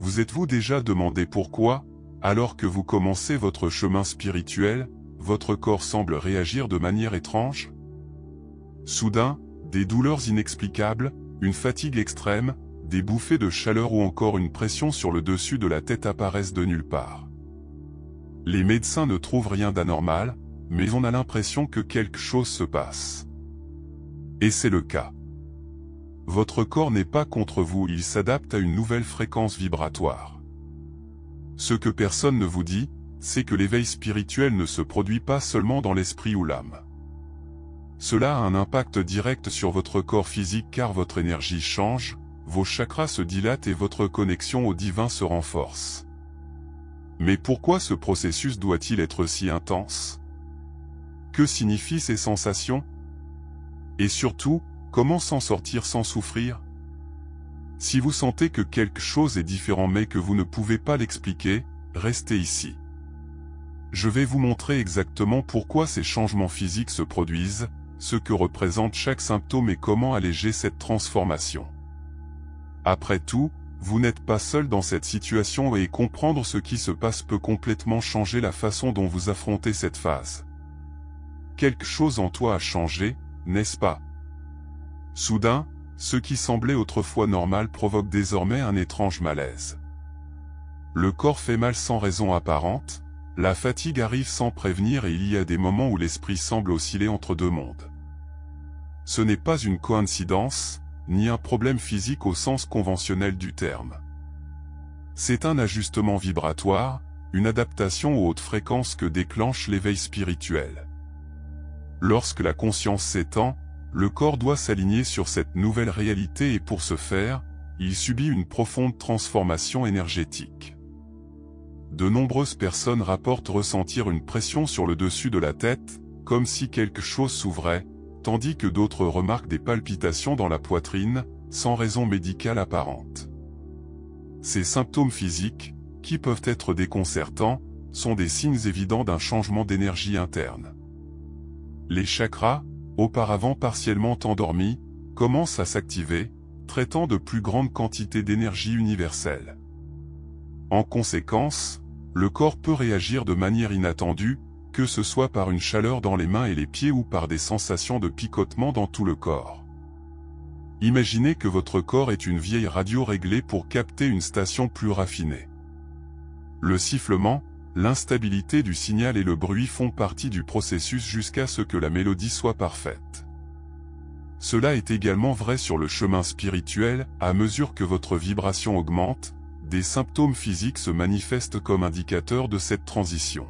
Vous êtes-vous déjà demandé pourquoi, alors que vous commencez votre chemin spirituel, votre corps semble réagir de manière étrange? Soudain, des douleurs inexplicables, une fatigue extrême, des bouffées de chaleur ou encore une pression sur le dessus de la tête apparaissent de nulle part. Les médecins ne trouvent rien d'anormal, mais on a l'impression que quelque chose se passe. Et c'est le cas. Votre corps n'est pas contre vous, il s'adapte à une nouvelle fréquence vibratoire. Ce que personne ne vous dit, c'est que l'éveil spirituel ne se produit pas seulement dans l'esprit ou l'âme. Cela a un impact direct sur votre corps physique car votre énergie change, vos chakras se dilatent et votre connexion au divin se renforce. Mais pourquoi ce processus doit-il être si intense? Que signifient ces sensations? Et surtout, comment s'en sortir sans souffrir? Si vous sentez que quelque chose est différent mais que vous ne pouvez pas l'expliquer, restez ici. Je vais vous montrer exactement pourquoi ces changements physiques se produisent, ce que représente chaque symptôme et comment alléger cette transformation. Après tout, vous n'êtes pas seul dans cette situation et comprendre ce qui se passe peut complètement changer la façon dont vous affrontez cette phase. Quelque chose en toi a changé, n'est-ce pas? Soudain, ce qui semblait autrefois normal provoque désormais un étrange malaise. Le corps fait mal sans raison apparente, la fatigue arrive sans prévenir et il y a des moments où l'esprit semble osciller entre deux mondes. Ce n'est pas une coïncidence, ni un problème physique au sens conventionnel du terme. C'est un ajustement vibratoire, une adaptation aux hautes fréquences que déclenche l'éveil spirituel. Lorsque la conscience s'étend, le corps doit s'aligner sur cette nouvelle réalité et pour ce faire, il subit une profonde transformation énergétique. De nombreuses personnes rapportent ressentir une pression sur le dessus de la tête, comme si quelque chose s'ouvrait, tandis que d'autres remarquent des palpitations dans la poitrine, sans raison médicale apparente. Ces symptômes physiques, qui peuvent être déconcertants, sont des signes évidents d'un changement d'énergie interne. Les chakras, auparavant partiellement endormis, commencent à s'activer, traitant de plus grandes quantités d'énergie universelle. En conséquence, le corps peut réagir de manière inattendue, que ce soit par une chaleur dans les mains et les pieds ou par des sensations de picotement dans tout le corps. Imaginez que votre corps est une vieille radio réglée pour capter une station plus raffinée. Le sifflement, l'instabilité du signal et le bruit font partie du processus jusqu'à ce que la mélodie soit parfaite. Cela est également vrai sur le chemin spirituel, à mesure que votre vibration augmente, des symptômes physiques se manifestent comme indicateurs de cette transition.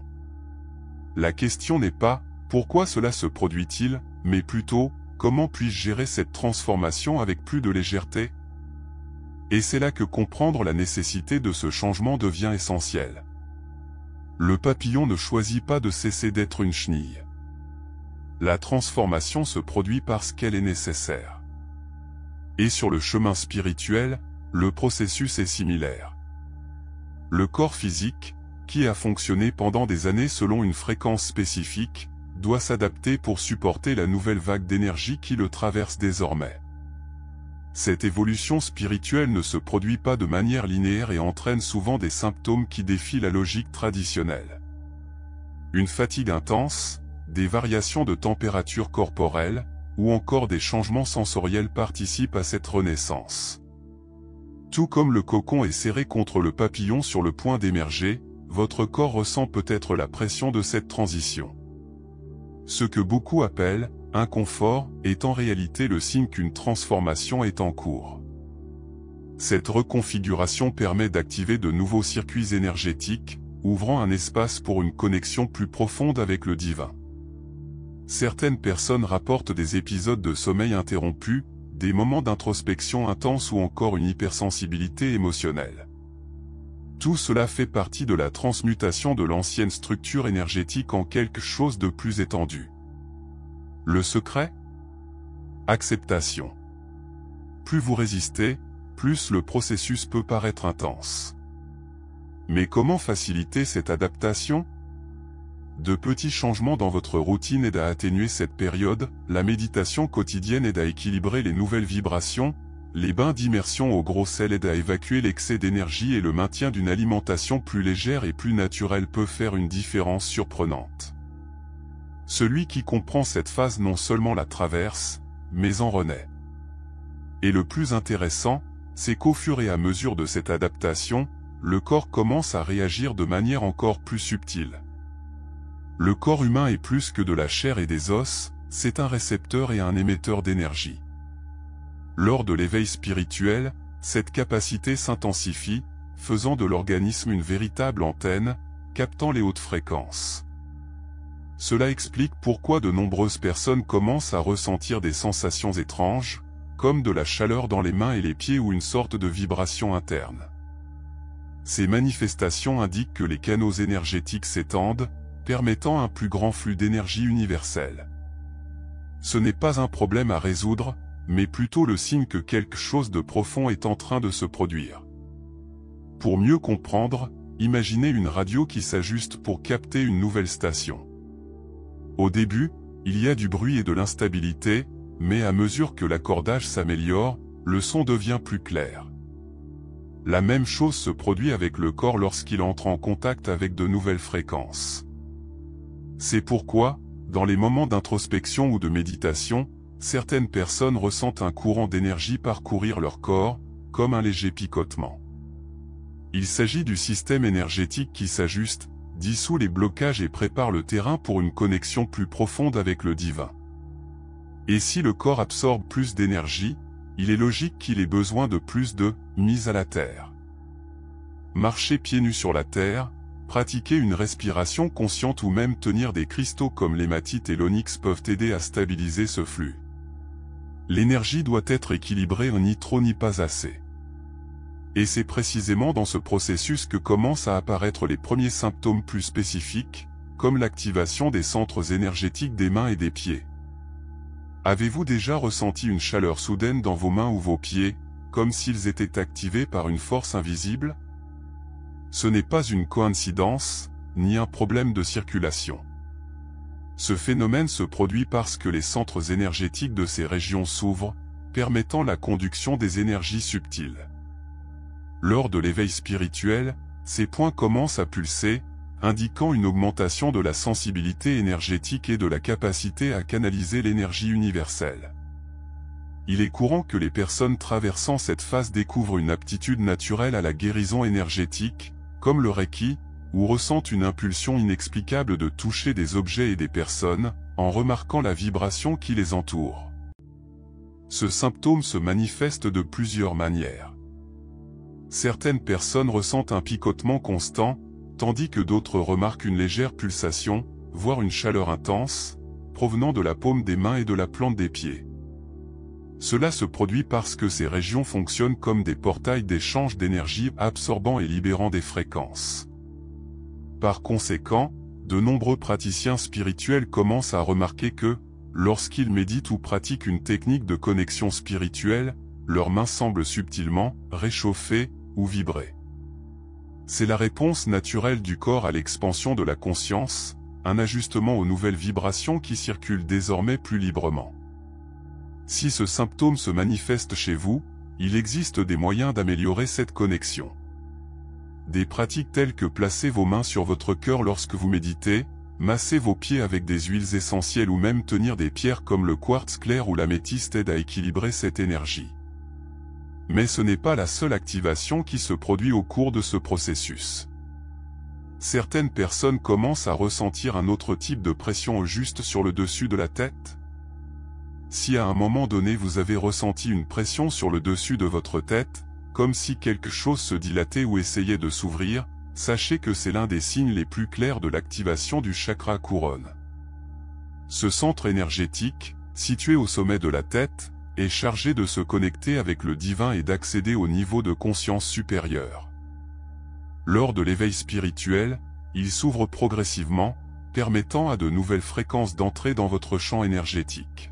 La question n'est pas « pourquoi cela se produit-il ?», mais plutôt « comment puis-je gérer cette transformation avec plus de légèreté ?» Et c'est là que comprendre la nécessité de ce changement devient essentiel. Le papillon ne choisit pas de cesser d'être une chenille. La transformation se produit parce qu'elle est nécessaire. Et sur le chemin spirituel, le processus est similaire. Le corps physique, qui a fonctionné pendant des années selon une fréquence spécifique, doit s'adapter pour supporter la nouvelle vague d'énergie qui le traverse désormais. Cette évolution spirituelle ne se produit pas de manière linéaire et entraîne souvent des symptômes qui défient la logique traditionnelle. Une fatigue intense, des variations de température corporelle, ou encore des changements sensoriels participent à cette renaissance. Tout comme le cocon est serré contre le papillon sur le point d'émerger, votre corps ressent peut-être la pression de cette transition. Ce que beaucoup appellent inconfort est en réalité le signe qu'une transformation est en cours. Cette reconfiguration permet d'activer de nouveaux circuits énergétiques, ouvrant un espace pour une connexion plus profonde avec le divin. Certaines personnes rapportent des épisodes de sommeil interrompus, des moments d'introspection intense ou encore une hypersensibilité émotionnelle. Tout cela fait partie de la transmutation de l'ancienne structure énergétique en quelque chose de plus étendu. Le secret? Acceptation. Plus vous résistez, plus le processus peut paraître intense. Mais comment faciliter cette adaptation? De petits changements dans votre routine aident à atténuer cette période, la méditation quotidienne aide à équilibrer les nouvelles vibrations, les bains d'immersion au gros sel aident à évacuer l'excès d'énergie et le maintien d'une alimentation plus légère et plus naturelle peut faire une différence surprenante. Celui qui comprend cette phase non seulement la traverse, mais en renaît. Et le plus intéressant, c'est qu'au fur et à mesure de cette adaptation, le corps commence à réagir de manière encore plus subtile. Le corps humain est plus que de la chair et des os, c'est un récepteur et un émetteur d'énergie. Lors de l'éveil spirituel, cette capacité s'intensifie, faisant de l'organisme une véritable antenne, captant les hautes fréquences. Cela explique pourquoi de nombreuses personnes commencent à ressentir des sensations étranges, comme de la chaleur dans les mains et les pieds ou une sorte de vibration interne. Ces manifestations indiquent que les canaux énergétiques s'étendent, permettant un plus grand flux d'énergie universelle. Ce n'est pas un problème à résoudre, mais plutôt le signe que quelque chose de profond est en train de se produire. Pour mieux comprendre, imaginez une radio qui s'ajuste pour capter une nouvelle station. Au début, il y a du bruit et de l'instabilité, mais à mesure que l'accordage s'améliore, le son devient plus clair. La même chose se produit avec le corps lorsqu'il entre en contact avec de nouvelles fréquences. C'est pourquoi, dans les moments d'introspection ou de méditation, certaines personnes ressentent un courant d'énergie parcourir leur corps, comme un léger picotement. Il s'agit du système énergétique qui s'ajuste, dissout les blocages et prépare le terrain pour une connexion plus profonde avec le divin. Et si le corps absorbe plus d'énergie, il est logique qu'il ait besoin de plus de mise à la terre. Marcher pieds nus sur la terre, pratiquer une respiration consciente ou même tenir des cristaux comme l'hématite et l'onyx peuvent aider à stabiliser ce flux. L'énergie doit être équilibrée, ni trop ni pas assez. Et c'est précisément dans ce processus que commencent à apparaître les premiers symptômes plus spécifiques, comme l'activation des centres énergétiques des mains et des pieds. Avez-vous déjà ressenti une chaleur soudaine dans vos mains ou vos pieds, comme s'ils étaient activés par une force invisible? Ce n'est pas une coïncidence, ni un problème de circulation. Ce phénomène se produit parce que les centres énergétiques de ces régions s'ouvrent, permettant la conduction des énergies subtiles. Lors de l'éveil spirituel, ces points commencent à pulser, indiquant une augmentation de la sensibilité énergétique et de la capacité à canaliser l'énergie universelle. Il est courant que les personnes traversant cette phase découvrent une aptitude naturelle à la guérison énergétique, comme le Reiki, ou ressentent une impulsion inexplicable de toucher des objets et des personnes, en remarquant la vibration qui les entoure. Ce symptôme se manifeste de plusieurs manières. Certaines personnes ressentent un picotement constant, tandis que d'autres remarquent une légère pulsation, voire une chaleur intense, provenant de la paume des mains et de la plante des pieds. Cela se produit parce que ces régions fonctionnent comme des portails d'échange d'énergie absorbant et libérant des fréquences. Par conséquent, de nombreux praticiens spirituels commencent à remarquer que, lorsqu'ils méditent ou pratiquent une technique de connexion spirituelle, leurs mains semblent subtilement réchauffer ou vibrer. C'est la réponse naturelle du corps à l'expansion de la conscience, un ajustement aux nouvelles vibrations qui circulent désormais plus librement. Si ce symptôme se manifeste chez vous, il existe des moyens d'améliorer cette connexion. Des pratiques telles que placer vos mains sur votre cœur lorsque vous méditez, masser vos pieds avec des huiles essentielles ou même tenir des pierres comme le quartz clair ou l'améthyste aident à équilibrer cette énergie. Mais ce n'est pas la seule activation qui se produit au cours de ce processus. Certaines personnes commencent à ressentir un autre type de pression juste sur le dessus de la tête. Si à un moment donné vous avez ressenti une pression sur le dessus de votre tête, comme si quelque chose se dilatait ou essayait de s'ouvrir, sachez que c'est l'un des signes les plus clairs de l'activation du chakra couronne. Ce centre énergétique, situé au sommet de la tête, est chargé de se connecter avec le divin et d'accéder au niveau de conscience supérieur. Lors de l'éveil spirituel, il s'ouvre progressivement, permettant à de nouvelles fréquences d'entrer dans votre champ énergétique.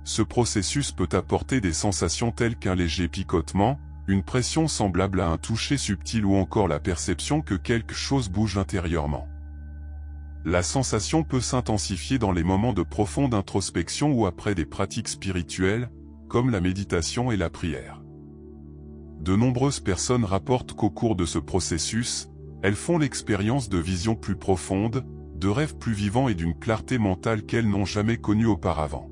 Ce processus peut apporter des sensations telles qu'un léger picotement, une pression semblable à un toucher subtil ou encore la perception que quelque chose bouge intérieurement. La sensation peut s'intensifier dans les moments de profonde introspection ou après des pratiques spirituelles, comme la méditation et la prière. De nombreuses personnes rapportent qu'au cours de ce processus, elles font l'expérience de visions plus profondes, de rêves plus vivants et d'une clarté mentale qu'elles n'ont jamais connue auparavant.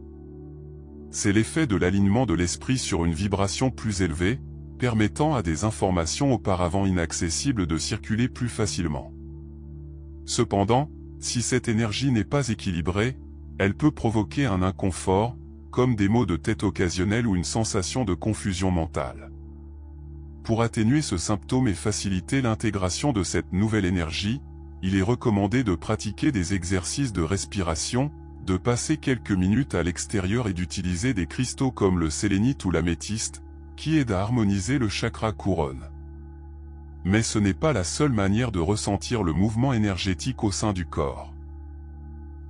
C'est l'effet de l'alignement de l'esprit sur une vibration plus élevée, permettant à des informations auparavant inaccessibles de circuler plus facilement. Cependant, si cette énergie n'est pas équilibrée, elle peut provoquer un inconfort, comme des maux de tête occasionnels ou une sensation de confusion mentale. Pour atténuer ce symptôme et faciliter l'intégration de cette nouvelle énergie, il est recommandé de pratiquer des exercices de respiration, de passer quelques minutes à l'extérieur et d'utiliser des cristaux comme le sélénite ou l'améthyste, qui aident à harmoniser le chakra couronne. Mais ce n'est pas la seule manière de ressentir le mouvement énergétique au sein du corps.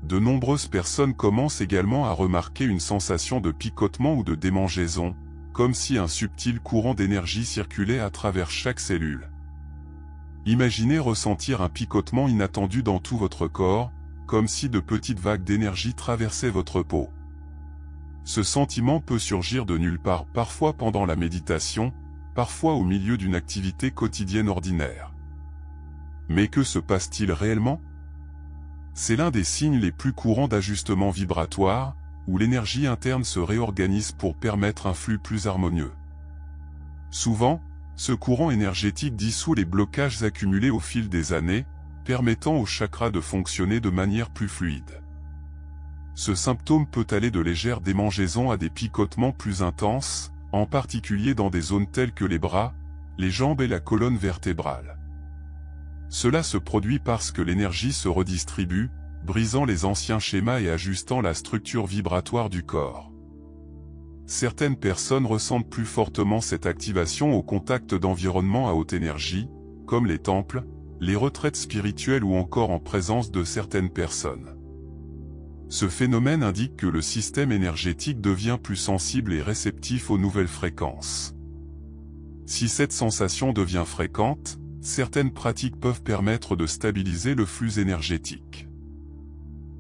De nombreuses personnes commencent également à remarquer une sensation de picotement ou de démangeaison, comme si un subtil courant d'énergie circulait à travers chaque cellule. Imaginez ressentir un picotement inattendu dans tout votre corps, comme si de petites vagues d'énergie traversaient votre peau. Ce sentiment peut surgir de nulle part, parfois pendant la méditation, parfois au milieu d'une activité quotidienne ordinaire. Mais que se passe-t-il réellement ? C'est l'un des signes les plus courants d'ajustement vibratoire, où l'énergie interne se réorganise pour permettre un flux plus harmonieux. Souvent, ce courant énergétique dissout les blocages accumulés au fil des années, permettant au chakra de fonctionner de manière plus fluide. Ce symptôme peut aller de légères démangeaisons à des picotements plus intenses, en particulier dans des zones telles que les bras, les jambes et la colonne vertébrale. Cela se produit parce que l'énergie se redistribue, brisant les anciens schémas et ajustant la structure vibratoire du corps. Certaines personnes ressentent plus fortement cette activation au contact d'environnements à haute énergie, comme les temples, les retraites spirituelles ou encore en présence de certaines personnes. Ce phénomène indique que le système énergétique devient plus sensible et réceptif aux nouvelles fréquences. Si cette sensation devient fréquente, certaines pratiques peuvent permettre de stabiliser le flux énergétique.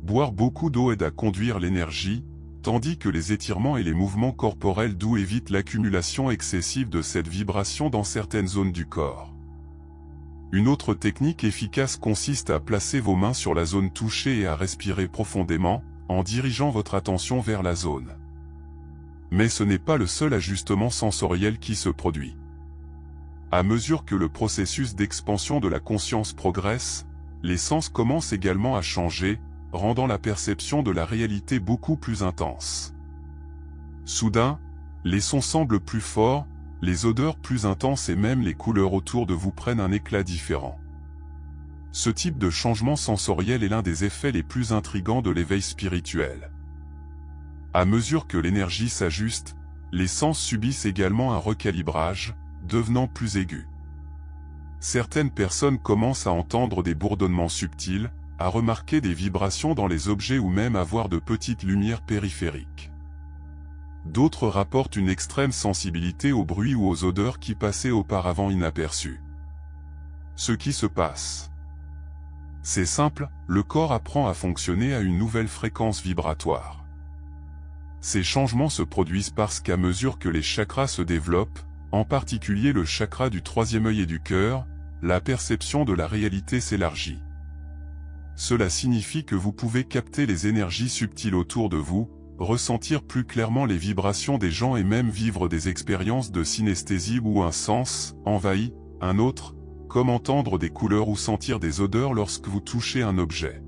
Boire beaucoup d'eau aide à conduire l'énergie, tandis que les étirements et les mouvements corporels doux évitent l'accumulation excessive de cette vibration dans certaines zones du corps. Une autre technique efficace consiste à placer vos mains sur la zone touchée et à respirer profondément, en dirigeant votre attention vers la zone. Mais ce n'est pas le seul ajustement sensoriel qui se produit. À mesure que le processus d'expansion de la conscience progresse, les sens commencent également à changer, rendant la perception de la réalité beaucoup plus intense. Soudain, les sons semblent plus forts, les odeurs plus intenses et même les couleurs autour de vous prennent un éclat différent. Ce type de changement sensoriel est l'un des effets les plus intrigants de l'éveil spirituel. À mesure que l'énergie s'ajuste, les sens subissent également un recalibrage, devenant plus aigus. Certaines personnes commencent à entendre des bourdonnements subtils, à remarquer des vibrations dans les objets ou même à voir de petites lumières périphériques. D'autres rapportent une extrême sensibilité aux bruits ou aux odeurs qui passaient auparavant inaperçues. Ce qui se passe. C'est simple, le corps apprend à fonctionner à une nouvelle fréquence vibratoire. Ces changements se produisent parce qu'à mesure que les chakras se développent, en particulier le chakra du troisième œil et du cœur, la perception de la réalité s'élargit. Cela signifie que vous pouvez capter les énergies subtiles autour de vous, ressentir plus clairement les vibrations des gens et même vivre des expériences de synesthésie où un sens envahit un autre, comme entendre des couleurs ou sentir des odeurs lorsque vous touchez un objet.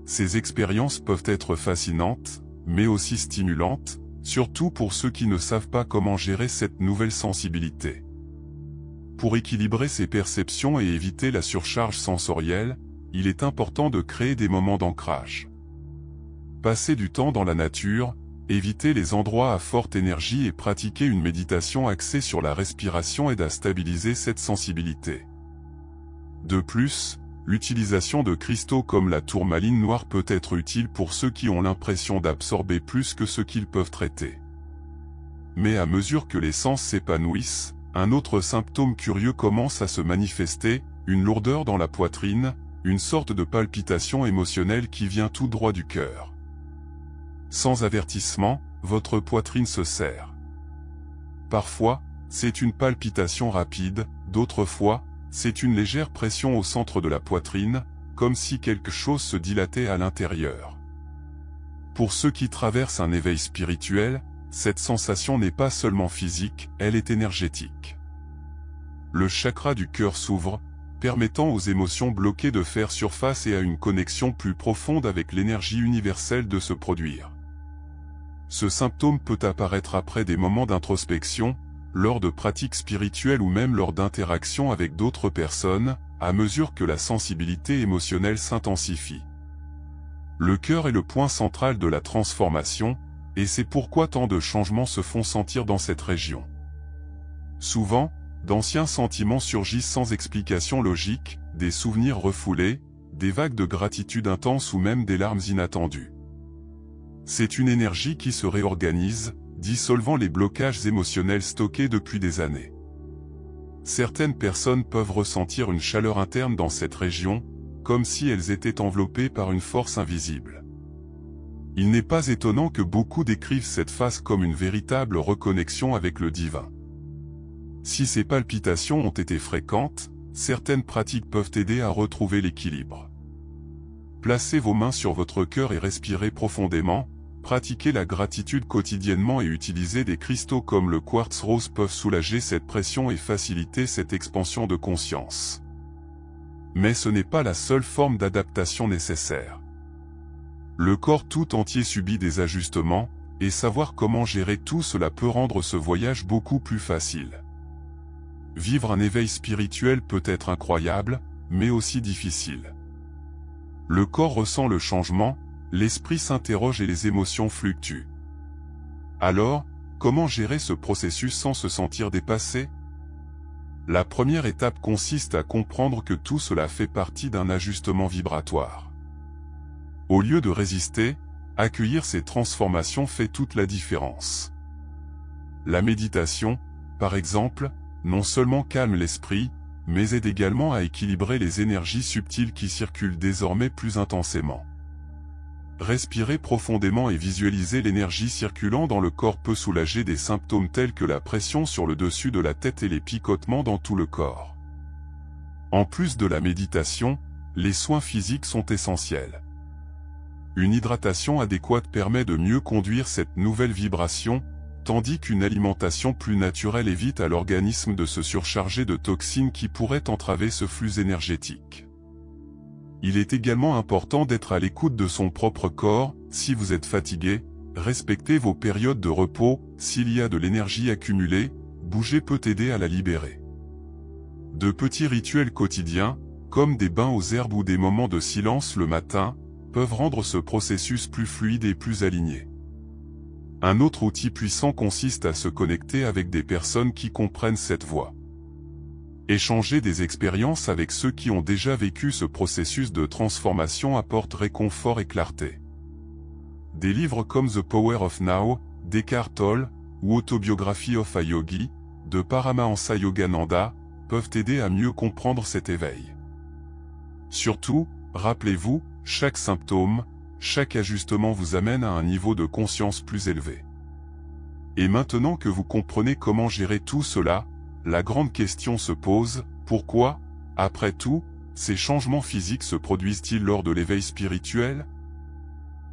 Ces expériences peuvent être fascinantes, mais aussi stimulantes, surtout pour ceux qui ne savent pas comment gérer cette nouvelle sensibilité. Pour équilibrer ces perceptions et éviter la surcharge sensorielle, il est important de créer des moments d'ancrage. Passer du temps dans la nature, éviter les endroits à forte énergie et pratiquer une méditation axée sur la respiration aide à stabiliser cette sensibilité. De plus, l'utilisation de cristaux comme la tourmaline noire peut être utile pour ceux qui ont l'impression d'absorber plus que ce qu'ils peuvent traiter. Mais à mesure que les sens s'épanouissent, un autre symptôme curieux commence à se manifester, une lourdeur dans la poitrine, une sorte de palpitation émotionnelle qui vient tout droit du cœur. Sans avertissement, votre poitrine se serre. Parfois, c'est une palpitation rapide, d'autres fois, c'est une légère pression au centre de la poitrine, comme si quelque chose se dilatait à l'intérieur. Pour ceux qui traversent un éveil spirituel, cette sensation n'est pas seulement physique, elle est énergétique. Le chakra du cœur s'ouvre, permettant aux émotions bloquées de faire surface et à une connexion plus profonde avec l'énergie universelle de se produire. Ce symptôme peut apparaître après des moments d'introspection, lors de pratiques spirituelles ou même lors d'interactions avec d'autres personnes, à mesure que la sensibilité émotionnelle s'intensifie. Le cœur est le point central de la transformation, et c'est pourquoi tant de changements se font sentir dans cette région. Souvent, d'anciens sentiments surgissent sans explication logique, des souvenirs refoulés, des vagues de gratitude intense ou même des larmes inattendues. C'est une énergie qui se réorganise, dissolvant les blocages émotionnels stockés depuis des années. Certaines personnes peuvent ressentir une chaleur interne dans cette région, comme si elles étaient enveloppées par une force invisible. Il n'est pas étonnant que beaucoup décrivent cette phase comme une véritable reconnexion avec le divin. Si ces palpitations ont été fréquentes, certaines pratiques peuvent aider à retrouver l'équilibre. Placez vos mains sur votre cœur et respirez profondément, pratiquez la gratitude quotidiennement et utilisez des cristaux comme le quartz rose peuvent soulager cette pression et faciliter cette expansion de conscience. Mais ce n'est pas la seule forme d'adaptation nécessaire. Le corps tout entier subit des ajustements, et savoir comment gérer tout cela peut rendre ce voyage beaucoup plus facile. Vivre un éveil spirituel peut être incroyable, mais aussi difficile. Le corps ressent le changement, l'esprit s'interroge et les émotions fluctuent. Alors, comment gérer ce processus sans se sentir dépassé ? La première étape consiste à comprendre que tout cela fait partie d'un ajustement vibratoire. Au lieu de résister, accueillir ces transformations fait toute la différence. La méditation, par exemple, non seulement calme l'esprit, mais aide également à équilibrer les énergies subtiles qui circulent désormais plus intensément. Respirer profondément et visualiser l'énergie circulant dans le corps peut soulager des symptômes tels que la pression sur le dessus de la tête et les picotements dans tout le corps. En plus de la méditation, les soins physiques sont essentiels. Une hydratation adéquate permet de mieux conduire cette nouvelle vibration, tandis qu'une alimentation plus naturelle évite à l'organisme de se surcharger de toxines qui pourraient entraver ce flux énergétique. Il est également important d'être à l'écoute de son propre corps. Si vous êtes fatigué, respectez vos périodes de repos. S'il y a de l'énergie accumulée, bouger peut aider à la libérer. De petits rituels quotidiens, comme des bains aux herbes ou des moments de silence le matin, peuvent rendre ce processus plus fluide et plus aligné. Un autre outil puissant consiste à se connecter avec des personnes qui comprennent cette voie. Échanger des expériences avec ceux qui ont déjà vécu ce processus de transformation apporte réconfort et clarté. Des livres comme The Power of Now, d'Eckhart Tolle, ou Autobiographie of a Yogi, de Paramahansa Yogananda, peuvent aider à mieux comprendre cet éveil. Surtout, rappelez-vous, chaque symptôme, chaque ajustement vous amène à un niveau de conscience plus élevé. Et maintenant que vous comprenez comment gérer tout cela, la grande question se pose, pourquoi, après tout, ces changements physiques se produisent-ils lors de l'éveil spirituel?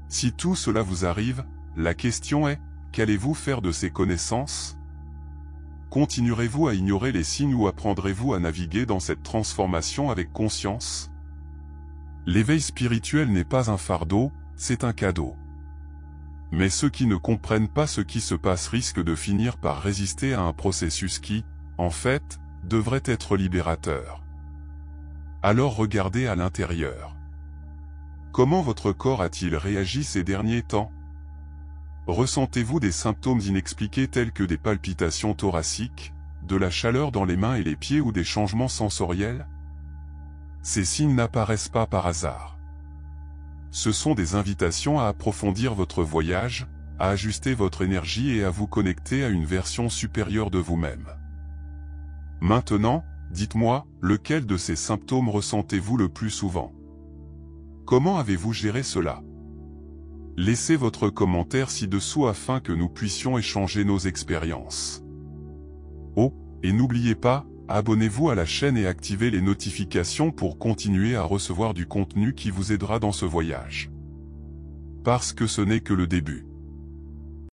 Si tout cela vous arrive, la question est, qu'allez-vous faire de ces connaissances? Continuerez-vous à ignorer les signes ou apprendrez-vous à naviguer dans cette transformation avec conscience? L'éveil spirituel n'est pas un fardeau, c'est un cadeau. Mais ceux qui ne comprennent pas ce qui se passe risquent de finir par résister à un processus qui, en fait, devrait être libérateur. Alors regardez à l'intérieur. Comment votre corps a-t-il réagi ces derniers temps? Ressentez-vous des symptômes inexpliqués tels que des palpitations thoraciques, de la chaleur dans les mains et les pieds ou des changements sensoriels? Ces signes n'apparaissent pas par hasard. Ce sont des invitations à approfondir votre voyage, à ajuster votre énergie et à vous connecter à une version supérieure de vous-même. Maintenant, dites-moi, lequel de ces symptômes ressentez-vous le plus souvent? Comment avez-vous géré cela? Laissez votre commentaire ci-dessous afin que nous puissions échanger nos expériences. Oh, et n'oubliez pas, abonnez-vous à la chaîne et activez les notifications pour continuer à recevoir du contenu qui vous aidera dans ce voyage. Parce que ce n'est que le début.